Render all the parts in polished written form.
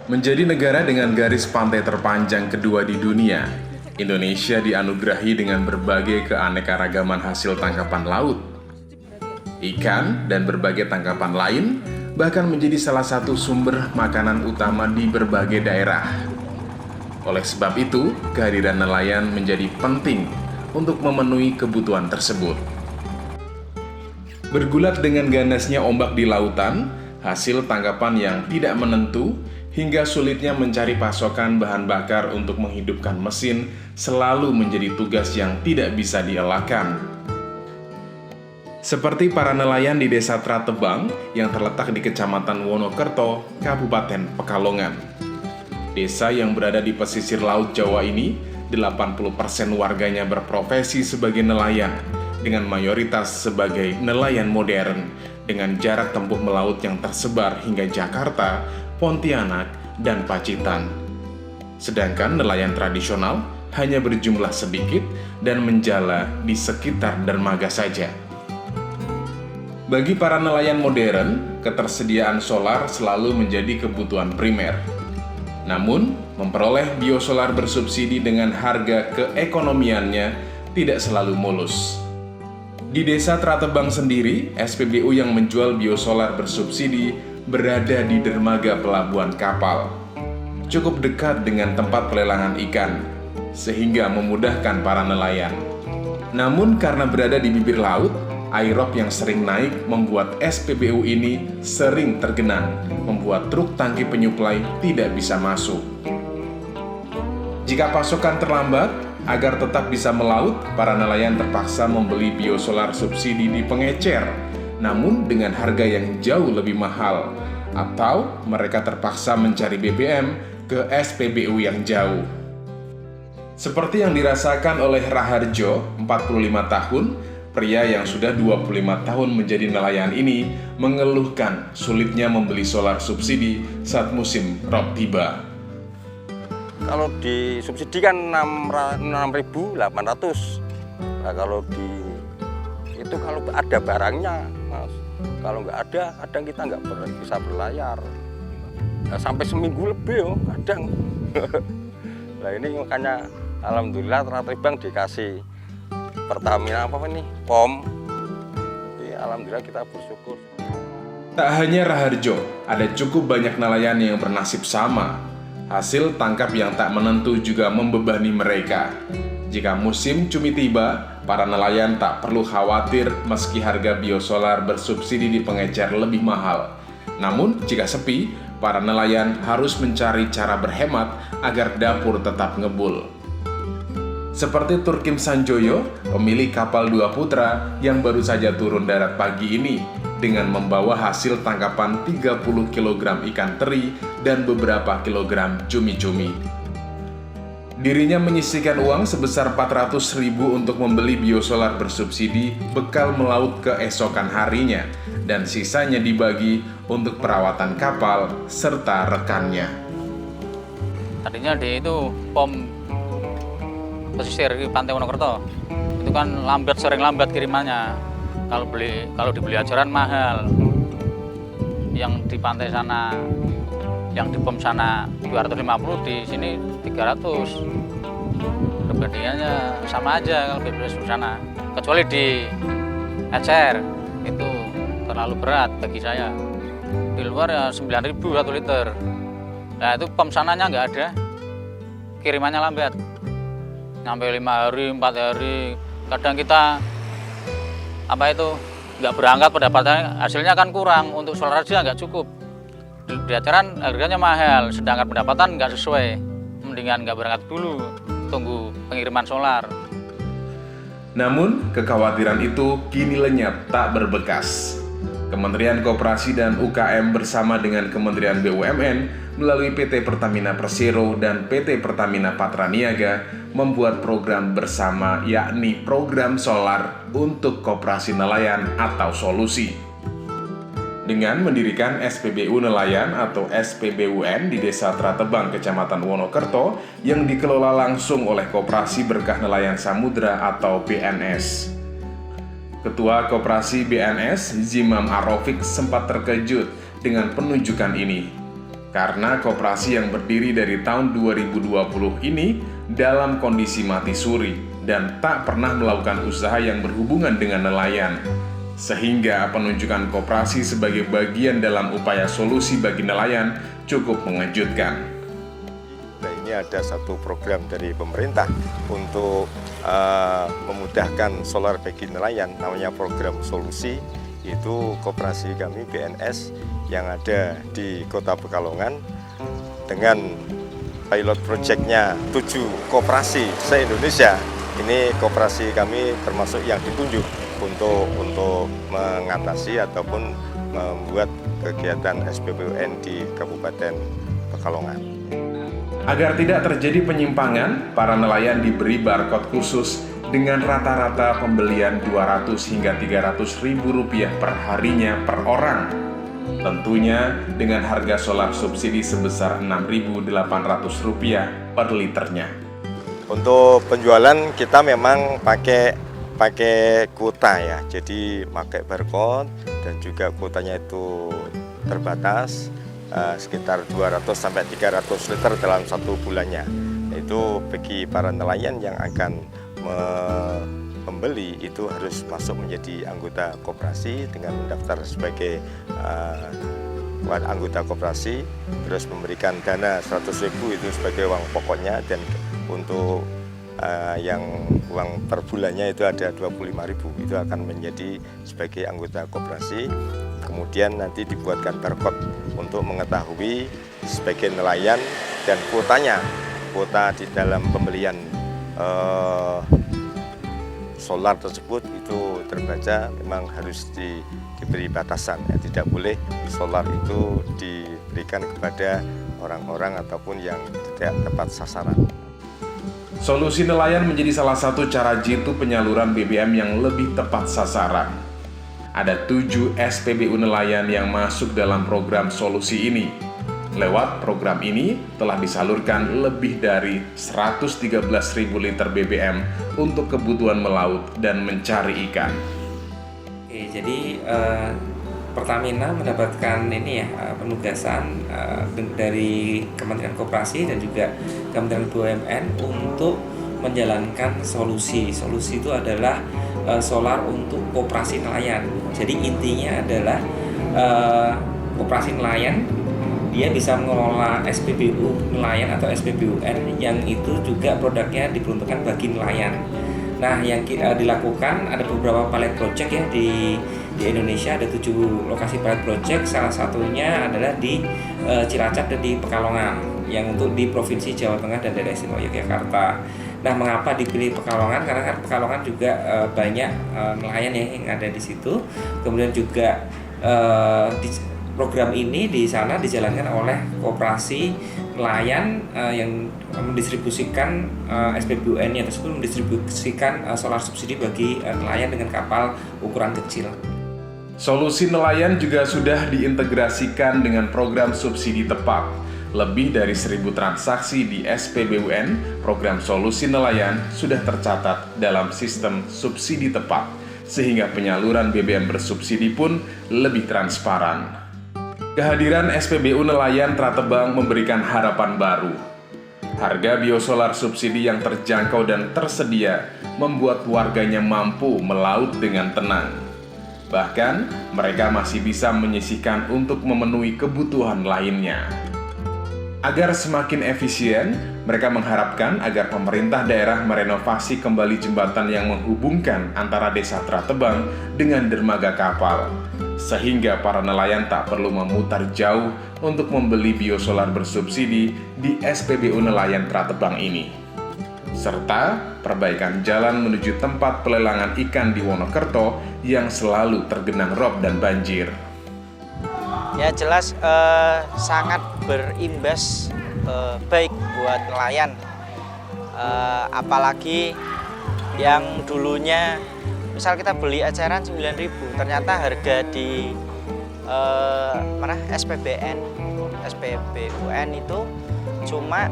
Menjadi negara dengan garis pantai terpanjang kedua di dunia, Indonesia dianugerahi dengan berbagai keanekaragaman hasil tangkapan laut. Ikan dan berbagai tangkapan lain bahkan menjadi salah satu sumber makanan utama di berbagai daerah. Oleh sebab itu, kehadiran nelayan menjadi penting untuk memenuhi kebutuhan tersebut. Bergulat dengan ganasnya ombak di lautan, hasil tangkapan yang tidak menentu, hingga sulitnya mencari pasokan bahan bakar untuk menghidupkan mesin selalu menjadi tugas yang tidak bisa dielakkan. Seperti para nelayan di Desa Tratebang yang terletak di Kecamatan Wonokerto, Kabupaten Pekalongan. Desa yang berada di pesisir Laut Jawa ini, 80% warganya berprofesi sebagai nelayan, dengan mayoritas sebagai nelayan modern, dengan jarak tempuh melaut yang tersebar hingga Jakarta, Pontianak, dan Pacitan. Sedangkan nelayan tradisional hanya berjumlah sedikit dan menjala di sekitar dermaga saja. Bagi para nelayan modern, ketersediaan solar selalu menjadi kebutuhan primer. Namun, memperoleh biosolar bersubsidi dengan harga keekonomiannya tidak selalu mulus. Di Desa Tratebang sendiri, SPBU yang menjual biosolar bersubsidi berada di dermaga pelabuhan kapal, cukup dekat dengan tempat pelelangan ikan, sehingga memudahkan para nelayan. Namun karena berada di bibir laut, airop yang sering naik membuat SPBU ini sering tergenang, membuat truk tangki penyuplai tidak bisa masuk. Jika pasokan terlambat, agar tetap bisa melaut, para nelayan terpaksa membeli biosolar subsidi di pengecer, namun dengan harga yang jauh lebih mahal, atau mereka terpaksa mencari BBM ke SPBU yang jauh. Seperti yang dirasakan oleh Raharjo, 45 tahun, pria yang sudah 25 tahun menjadi nelayan ini, mengeluhkan sulitnya membeli solar subsidi saat musim rob tiba. Kalau disubsidikan 6.800. Nah, kalau ada barangnya, Mas. Kalau nggak ada, kadang kita nggak bisa berlayar. Nah, sampai seminggu lebih, kadang. Nah ini makanya alhamdulillah Tratebang dikasih Pertamina POM. Jadi alhamdulillah kita bersyukur. Tak hanya Raharjo, ada cukup banyak nelayan yang bernasib sama. Hasil tangkap yang tak menentu juga membebani mereka. Jika musim cumi tiba, para nelayan tak perlu khawatir meski harga biosolar bersubsidi di pengecer lebih mahal. Namun, jika sepi, para nelayan harus mencari cara berhemat agar dapur tetap ngebul. Seperti Turkim Sanjoyo, pemilik kapal Dua Putra yang baru saja turun darat pagi ini, dengan membawa hasil tangkapan 30 kg ikan teri dan beberapa kilogram cumi-cumi. Dirinya menyisihkan uang sebesar 400.000 untuk membeli biosolar bersubsidi bekal melaut keesokan harinya, dan sisanya dibagi untuk perawatan kapal serta rekannya. Tadinya di itu POM pesisir di Pantai Wonokerto, itu kan sering lambat kirimannya. Kalau dibeli ajaran mahal. Yang di pantai sana, yang di POM sana 250, di sini 300. Perbandingannya sama aja kalau beli di sana. Kecuali di ecer, itu terlalu berat bagi saya. Di luar ya 9.000 1 liter. Nah itu POM sananya nggak ada, kirimannya lambat. Sampai 5 hari, 4 hari. Kadang kita nggak berangkat, pendapatan hasilnya kan kurang, untuk solar aja nggak cukup. Di ajaran harganya mahal, sedangkan pendapatan nggak sesuai. Mendingan nggak berangkat dulu, tunggu pengiriman solar. Namun, kekhawatiran itu kini lenyap tak berbekas. Kementerian Koperasi dan UKM bersama dengan Kementerian BUMN melalui PT Pertamina Persero dan PT Pertamina Patraniaga membuat program bersama, yakni program solar untuk koperasi nelayan atau solusi. Dengan mendirikan SPBU Nelayan atau SPBUN di Desa Tratebang, Kecamatan Wonokerto yang dikelola langsung oleh Koperasi Berkah Nelayan Samudra atau BNS. Ketua Koperasi BNS, Zimam Arofik, sempat terkejut dengan penunjukan ini. karena koperasi yang berdiri dari tahun 2020 ini dalam kondisi mati suri dan tak pernah melakukan usaha yang berhubungan dengan nelayan. Sehingga penunjukan koperasi sebagai bagian dalam upaya solusi bagi nelayan cukup mengejutkan. Nah, ini ada satu program dari pemerintah untuk memudahkan solar bagi nelayan, namanya program solusi. Itu koperasi kami BNS yang ada di Kota Pekalongan dengan pilot projectnya 7 koperasi se-Indonesia. Ini koperasi kami termasuk yang ditunjuk untuk mengatasi ataupun membuat kegiatan SPBUN di Kabupaten Pekalongan. Agar tidak terjadi penyimpangan, para nelayan diberi barcode khusus dengan rata-rata pembelian 200 hingga 300 ribu rupiah per harinya per orang. Tentunya dengan harga solar subsidi sebesar 6.800 rupiah per liternya. Untuk penjualan kita memang pakai kuota ya, jadi pakai barcode dan juga kuotanya itu terbatas. Sekitar 200 sampai 300 liter dalam satu bulannya. Itu bagi para nelayan yang akan membeli itu harus masuk menjadi anggota koperasi dengan mendaftar sebagai anggota koperasi, terus memberikan dana 100.000 itu sebagai uang pokoknya, dan untuk yang uang per bulannya itu ada 25.000, itu akan menjadi sebagai anggota koperasi. Kemudian nanti dibuatkan barcode untuk mengetahui sebagai nelayan dan kuotanya. Kuota di dalam pembelian solar tersebut itu terbaca memang harus diberi batasan ya. Tidak boleh solar itu diberikan kepada orang-orang ataupun yang tidak tepat sasaran. Solusi nelayan menjadi salah satu cara jitu penyaluran BBM yang lebih tepat sasaran. Ada 7 SPBU nelayan yang masuk dalam program solusi ini. Lewat program ini telah disalurkan lebih dari 113.000 liter BBM untuk kebutuhan melaut dan mencari ikan. Oke, jadi Pertamina mendapatkan penugasan dari Kementerian Koperasi dan juga Kementerian BUMN untuk menjalankan solusi. Solusi itu adalah solar untuk koperasi nelayan. Jadi intinya adalah koperasi nelayan dia bisa mengelola SPBU nelayan atau SPBUN yang itu juga produknya diperuntukkan bagi nelayan. Nah, yang dilakukan ada beberapa pilot project ya di Indonesia, ada 7 lokasi pilot project, salah satunya adalah di Cilacap dan di Pekalongan yang untuk di Provinsi Jawa Tengah dan Daerah Istimewa Yogyakarta. Nah, mengapa dipilih Pekalongan? Karena Pekalongan juga banyak nelayan yang ada di situ. Kemudian juga program ini di sana dijalankan oleh koperasi nelayan yang mendistribusikan SPBUN-nya tersebut, mendistribusikan solar subsidi bagi nelayan dengan kapal ukuran kecil. Solusi nelayan juga sudah diintegrasikan dengan program subsidi tepat. Lebih dari 1.000 transaksi di SPBUN, program solusi nelayan sudah tercatat dalam sistem subsidi tepat, sehingga penyaluran BBM bersubsidi pun lebih transparan. Kehadiran SPBU nelayan Tratebang memberikan harapan baru. Harga biosolar subsidi yang terjangkau dan tersedia membuat warganya mampu melaut dengan tenang. Bahkan, mereka masih bisa menyisihkan untuk memenuhi kebutuhan lainnya. Agar semakin efisien, mereka mengharapkan agar pemerintah daerah merenovasi kembali jembatan yang menghubungkan antara desa Tratebang dengan dermaga kapal, sehingga para nelayan tak perlu memutar jauh untuk membeli biosolar bersubsidi di SPBU nelayan Tratebang ini. Serta perbaikan jalan menuju tempat pelelangan ikan di Wonokerto yang selalu tergenang rob dan banjir. Ya jelas sangat berimbas baik buat nelayan, apalagi yang dulunya misal kita beli eceran 9.000, ternyata harga di SPBUN itu cuma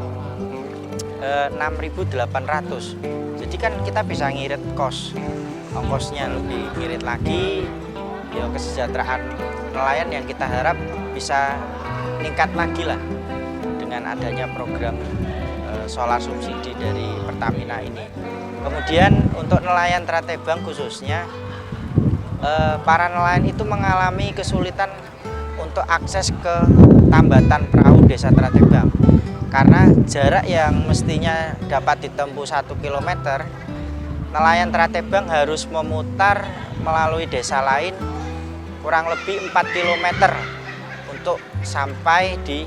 6.800. Jadi kan kita bisa ngirit ongkosnya lebih ngirit lagi. Ya kesejahteraan nelayan yang kita harap bisa meningkat lagi lah dengan adanya program solar subsidi dari Pertamina ini. Kemudian untuk nelayan Tratebang khususnya, para nelayan itu mengalami kesulitan untuk akses ke tambatan perahu desa Tratebang karena jarak yang mestinya dapat ditempuh 1 km, nelayan Tratebang harus memutar melalui desa lain kurang lebih 4 km untuk sampai di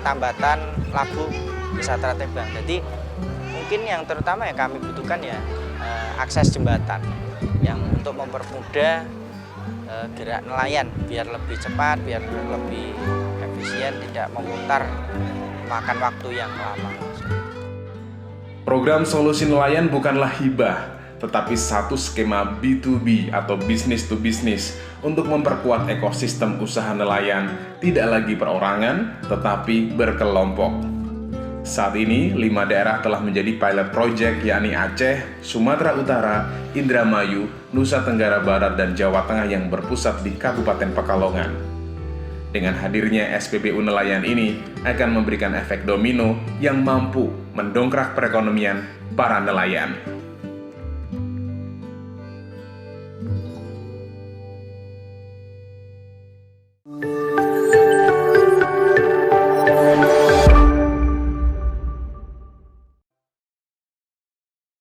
tambatan Labu desa Tratebang. Jadi mungkin yang terutama yang kami butuhkan ya akses jembatan yang untuk mempermudah gerak nelayan biar lebih cepat, biar lebih efisien, tidak memutar makan waktu yang lama. Program solusi nelayan bukanlah hibah, tetapi satu skema B2B atau business to business untuk memperkuat ekosistem usaha nelayan tidak lagi perorangan, tetapi berkelompok. Saat ini, 5 daerah telah menjadi pilot project yakni Aceh, Sumatera Utara, Indramayu, Nusa Tenggara Barat, dan Jawa Tengah yang berpusat di Kabupaten Pekalongan. Dengan hadirnya SPBU Nelayan ini akan memberikan efek domino yang mampu mendongkrak perekonomian para nelayan.